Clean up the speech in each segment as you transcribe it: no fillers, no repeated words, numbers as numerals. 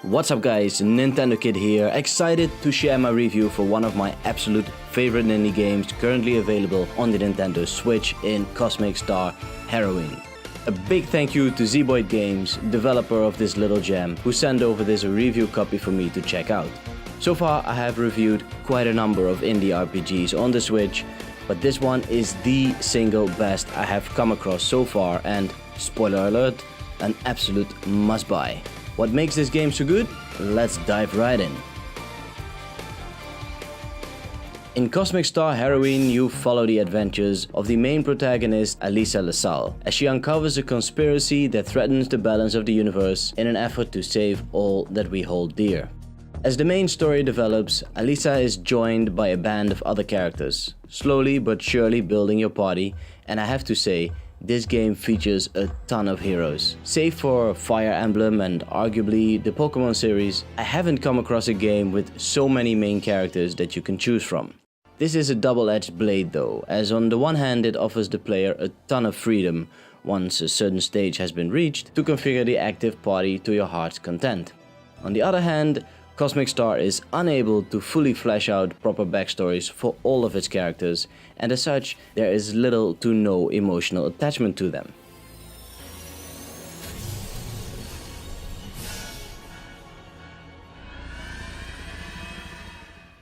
What's up guys, NintendoKid here, excited to share my review for one of my absolute favorite Nindie games currently available on the Nintendo Switch in Cosmic Star Heroine. A big thank you to Zeboyd Games, developer of this little gem, who sent over this review copy for me to check out. So far I have reviewed quite a number of indie RPGs on the Switch, but this one is the single best I have come across so far and, spoiler alert, an absolute must-buy. What makes this game so good? Let's dive right in. In Cosmic Star Heroine, you follow the adventures of the main protagonist Alisa LaSalle as she uncovers a conspiracy that threatens the balance of the universe in an effort to save all that we hold dear. As the main story develops, Alisa is joined by a band of other characters, slowly but surely building your party, and I have to say, this game features a ton of heroes. Save for Fire Emblem and arguably the Pokemon series, I haven't come across a game with so many main characters that you can choose from. This is a double-edged blade though, as on the one hand it offers the player a ton of freedom once a certain stage has been reached to configure the active party to your heart's content. On the other hand, Cosmic Star is unable to fully flesh out proper backstories for all of its characters, and as such, there is little to no emotional attachment to them.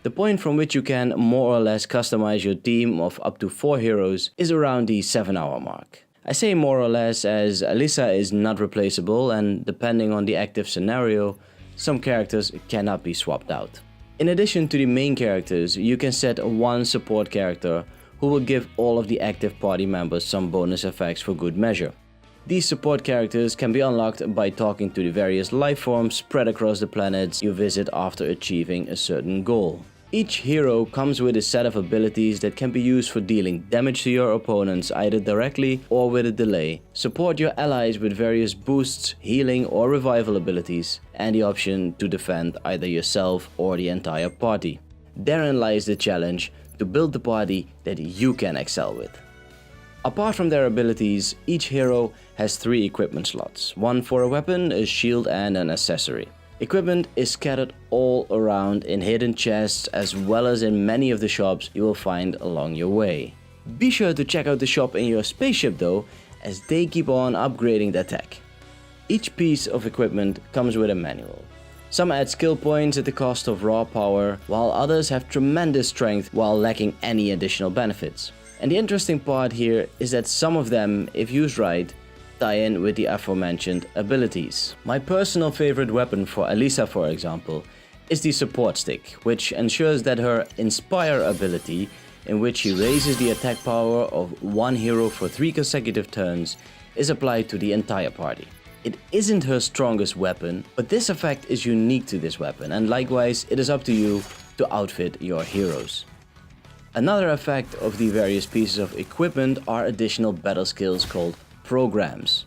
The point from which you can more or less customize your team of up to 4 heroes is around the 7-hour mark. I say more or less as Alisa is not replaceable, and depending on the active scenario, some characters cannot be swapped out. In addition to the main characters, you can set one support character who will give all of the active party members some bonus effects for good measure. These support characters can be unlocked by talking to the various life forms spread across the planets you visit after achieving a certain goal. Each hero comes with a set of abilities that can be used for dealing damage to your opponents either directly or with a delay, support your allies with various boosts, healing or revival abilities, and the option to defend either yourself or the entire party. Therein lies the challenge to build the party that you can excel with. Apart from their abilities, each hero has 3 equipment slots, one for a weapon, a shield and an accessory. Equipment is scattered all around in hidden chests as well as in many of the shops you will find along your way. Be sure to check out the shop in your spaceship though, as they keep on upgrading their tech. Each piece of equipment comes with a manual. Some add skill points at the cost of raw power, while others have tremendous strength while lacking any additional benefits. And the interesting part here is that some of them, if used right, tie in with the aforementioned abilities. My personal favorite weapon for Alisa, for example, is the support stick, which ensures that her Inspire ability, in which she raises the attack power of one hero for 3 consecutive turns, is applied to the entire party. It isn't her strongest weapon, but this effect is unique to this weapon, and likewise it is up to you to outfit your heroes. Another effect of the various pieces of equipment are additional battle skills called programs.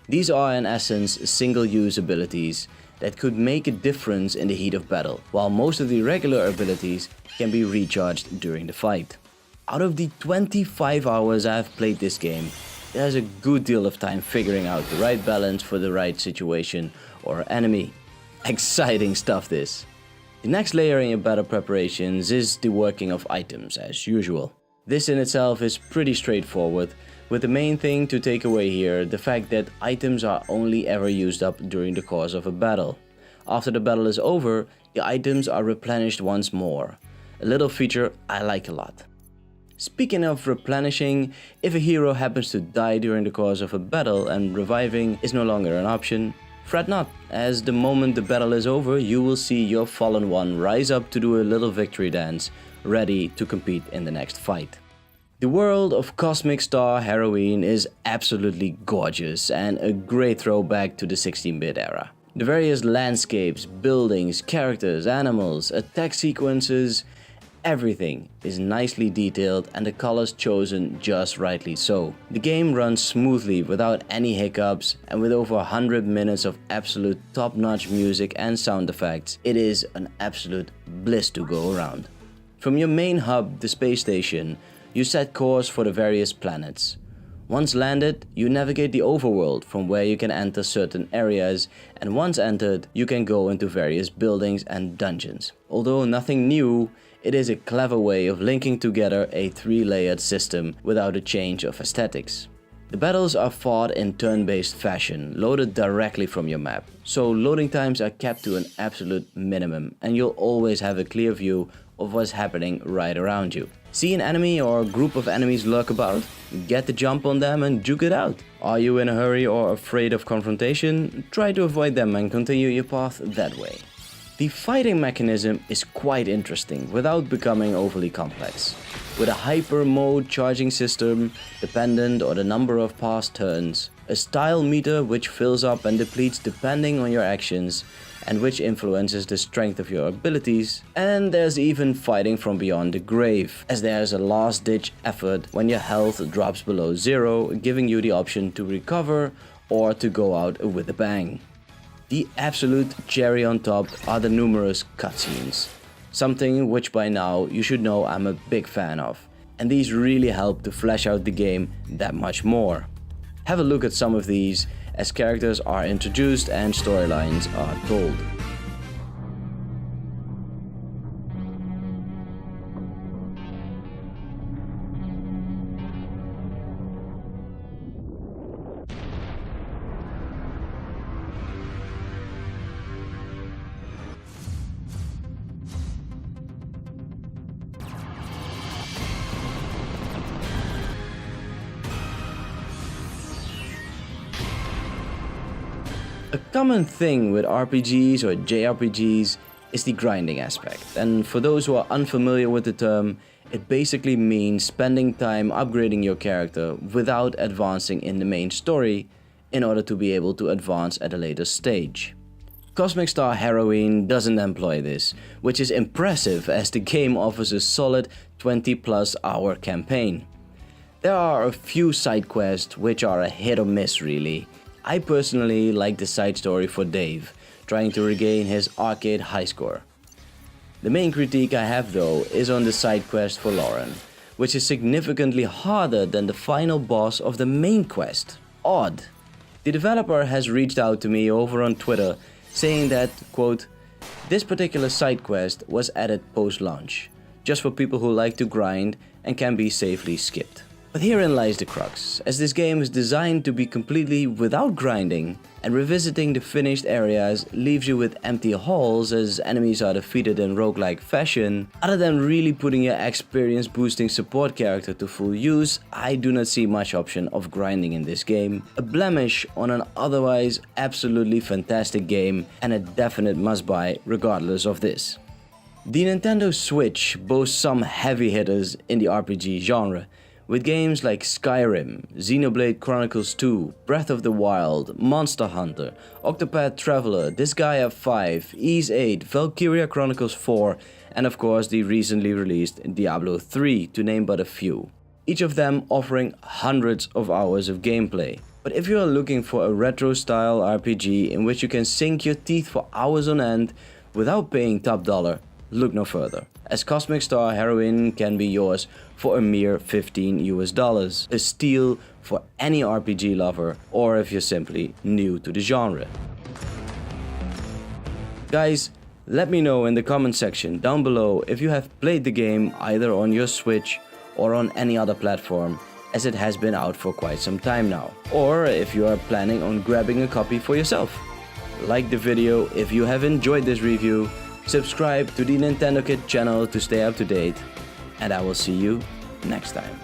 These are in essence single-use abilities that could make a difference in the heat of battle, while most of the regular abilities can be recharged during the fight. Out of the 25 hours I have played this game, there's a good deal of time figuring out the right balance for the right situation or enemy. Exciting stuff this. The next layer in your battle preparations is the working of items as usual. This in itself is pretty straightforward, with the main thing to take away here the fact that items are only ever used up during the course of a battle. After the battle is over, the items are replenished once more, a little feature I like a lot. Speaking of replenishing, if a hero happens to die during the course of a battle and reviving is no longer an option, fret not, as the moment the battle is over you will see your fallen one rise up to do a little victory dance, ready to compete in the next fight. The world of Cosmic Star Heroine is absolutely gorgeous and a great throwback to the 16-bit era. The various landscapes, buildings, characters, animals, attack sequences, everything is nicely detailed and the colors chosen just rightly so. The game runs smoothly without any hiccups, and with over 100 minutes of absolute top-notch music and sound effects, it is an absolute bliss to go around. From your main hub, the space station, you set course for the various planets. Once landed, you navigate the overworld from where you can enter certain areas, and once entered, you can go into various buildings and dungeons. Although nothing new, it is a clever way of linking together a 3-layered system without a change of aesthetics. The battles are fought in turn-based fashion, loaded directly from your map, so loading times are kept to an absolute minimum and you'll always have a clear view of what's happening right around you. See an enemy or a group of enemies lurk about? Get the jump on them and juke it out. Are you in a hurry or afraid of confrontation? Try to avoid them and continue your path that way. The fighting mechanism is quite interesting without becoming overly complex. With a hyper mode charging system dependent on the number of past turns, a style meter which fills up and depletes depending on your actions and which influences the strength of your abilities, and there's even fighting from beyond the grave, as there's a last-ditch effort when your health drops below 0, giving you the option to recover or to go out with a bang. The absolute cherry on top are the numerous cutscenes, something which by now you should know I'm a big fan of, and these really help to flesh out the game that much more. Have a look at some of these as characters are introduced and storylines are told. A common thing with RPGs or JRPGs is the grinding aspect, and for those who are unfamiliar with the term, it basically means spending time upgrading your character without advancing in the main story in order to be able to advance at a later stage. Cosmic Star Heroine doesn't employ this, which is impressive as the game offers a solid 20+ hour campaign. There are a few side quests which are a hit or miss really. I personally like the side story for Dave, trying to regain his arcade high score. The main critique I have though is on the side quest for Lauren, which is significantly harder than the final boss of the main quest. Odd. The developer has reached out to me over on Twitter saying that, quote, "This particular side quest was added post-launch, just for people who like to grind and can be safely skipped." But herein lies the crux, as this game is designed to be completely without grinding, and revisiting the finished areas leaves you with empty halls as enemies are defeated in roguelike fashion. Other than really putting your experience boosting support character to full use, I do not see much option of grinding in this game, a blemish on an otherwise absolutely fantastic game and a definite must buy regardless of this. The Nintendo Switch boasts some heavy hitters in the RPG genre, with games like Skyrim, Xenoblade Chronicles 2, Breath of the Wild, Monster Hunter, Octopath Traveler, Disgaea 5, Ys 8, Valkyria Chronicles 4, and of course the recently released Diablo 3, to name but a few. Each of them offering hundreds of hours of gameplay. But if you are looking for a retro-style RPG in which you can sink your teeth for hours on end without paying top dollar, look no further, as Cosmic Star Heroine can be yours for a mere $15, a steal for any RPG lover or if you're simply new to the genre. Guys, let me know in the comment section down below if you have played the game either on your Switch or on any other platform, as it has been out for quite some time now, or if you are planning on grabbing a copy for yourself. Like the video if you have enjoyed this review, subscribe to the NintendoKid channel to stay up to date, and I will see you next time.